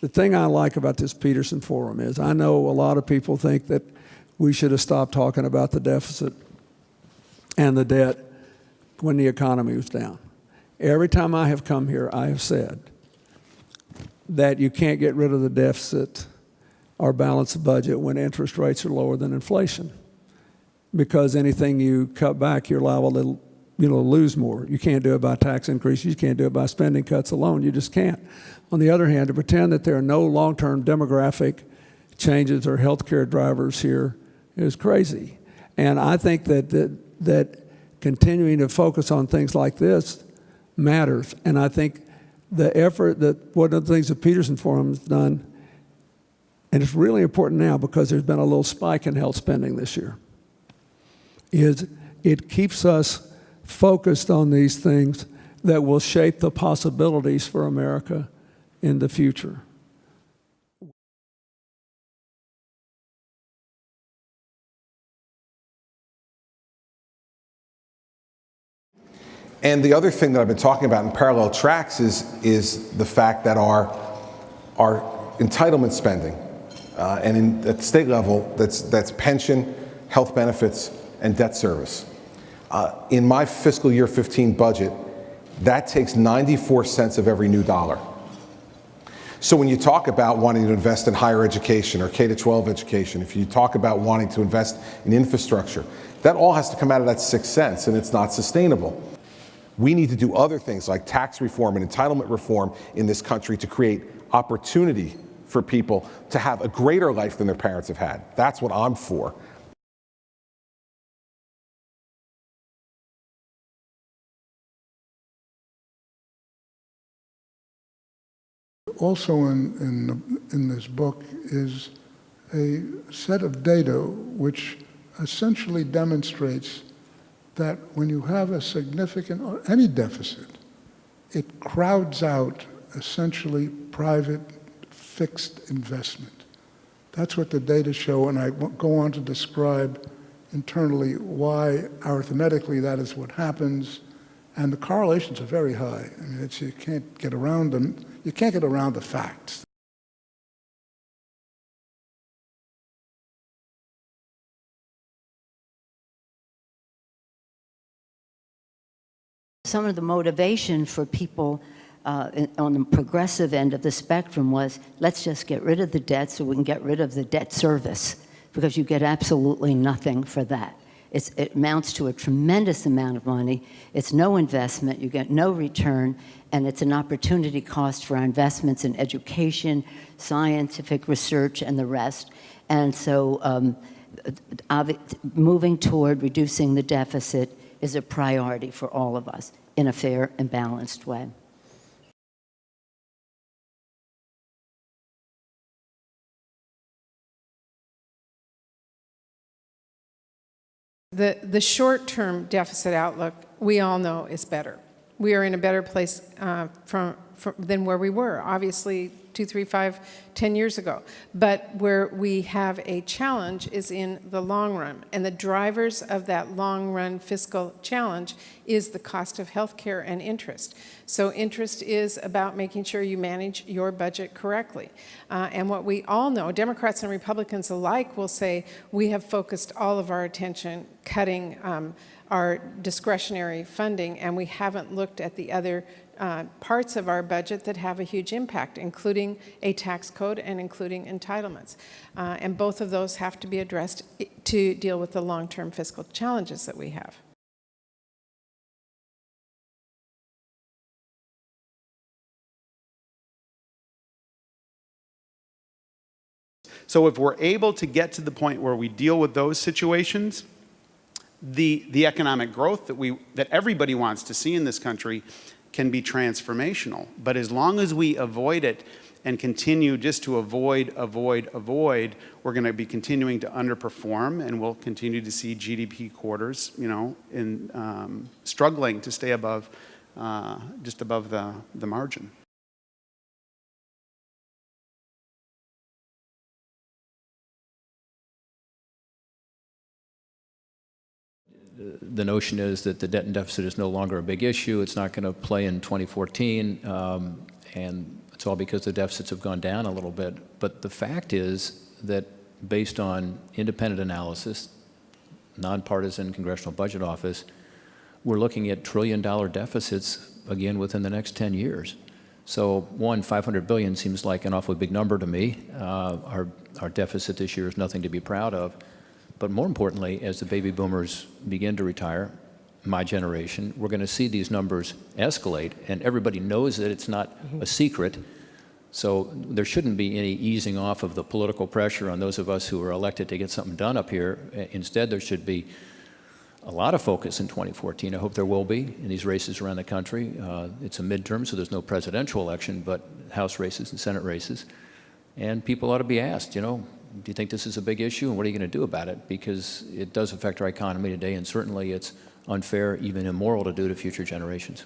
The thing I like about this Peterson Forum is I know a lot of people think that we should have stopped talking about the deficit and the debt when the economy was down. Every time I have come here, I have said that you can't get rid of the deficit or balance the budget when interest rates are lower than inflation, because anything you cut back, you're liable to lose more. You can't do it by tax increases. You can't do it by spending cuts alone. You just can't. On the other hand, to pretend that there are no long-term demographic changes or healthcare drivers here is crazy. And I think that continuing to focus on things like this matters. And I think the effort that one of the things the Peterson Forum has done, and it's really important now because there's been a little spike in health spending this year, is it keeps us focused on these things that will shape the possibilities for America in the future. And the other thing that I've been talking about in parallel tracks is the fact that our entitlement spending, and at the state level, that's pension, health benefits, and debt service. In my fiscal year 15 budget, that takes 94 cents of every new dollar. So when you talk about wanting to invest in higher education or K-12 education, if you talk about wanting to invest in infrastructure, that all has to come out of that 6 cents, and it's not sustainable. We need to do other things like tax reform and entitlement reform in this country to create opportunity for people to have a greater life than their parents have had. That's what I'm for. Also in this book is a set of data which essentially demonstrates that when you have a significant, or any deficit, it crowds out essentially private fixed investment. That's what the data show, and I go on to describe internally why arithmetically that is what happens, and the correlations are very high. I mean, you can't get around them. You can't get around the facts. Some of the motivation for people on the progressive end of the spectrum was, let's just get rid of the debt so we can get rid of the debt service, because you get absolutely nothing for that. It amounts to a tremendous amount of money. It's no investment. You get no return, and it's an opportunity cost for our investments in education, scientific research, and the rest. And so moving toward reducing the deficit is a priority for all of us in a fair and balanced way. The short-term deficit outlook, we all know, is better. We are in a better place than where we were, obviously 2, 3, 5, 10 years ago. But where we have a challenge is in the long run. And the drivers of that long-run fiscal challenge is the cost of health care and interest. So interest is about making sure you manage your budget correctly. And what we all know, Democrats and Republicans alike will say, we have focused all of our attention cutting our discretionary funding, and we haven't looked at the other parts of our budget that have a huge impact, including a tax code and including entitlements. And both of those have to be addressed to deal with the long-term fiscal challenges that we have. So if we're able to get to the point where we deal with those situations, the economic growth that everybody wants to see in this country can be transformational. But as long as we avoid it and continue just to avoid, we're going to be continuing to underperform, and we'll continue to see GDP quarters, struggling to stay above, just above the margin. The notion is that the debt and deficit is no longer a big issue. It's not going to play in 2014. And It's all because the deficits have gone down a little bit. But the fact is that based on independent analysis, nonpartisan Congressional Budget Office, we're looking at trillion-dollar deficits again within the next 10 years. So one, 500 billion seems like an awfully big number to me. Our deficit this year is nothing to be proud of. But more importantly, as the baby boomers begin to retire, my generation, we're going to see these numbers escalate, and everybody knows that it's not a secret. So there shouldn't be any easing off of the political pressure on those of us who are elected to get something done up here. Instead, there should be a lot of focus in 2014. I hope there will be in these races around the country. It's a midterm, so there's no presidential election, but House races and Senate races. And people ought to be asked, you know, do you think this is a big issue, and what are you going to do about it? Because it does affect our economy today, and certainly it's unfair, even immoral, to do to future generations.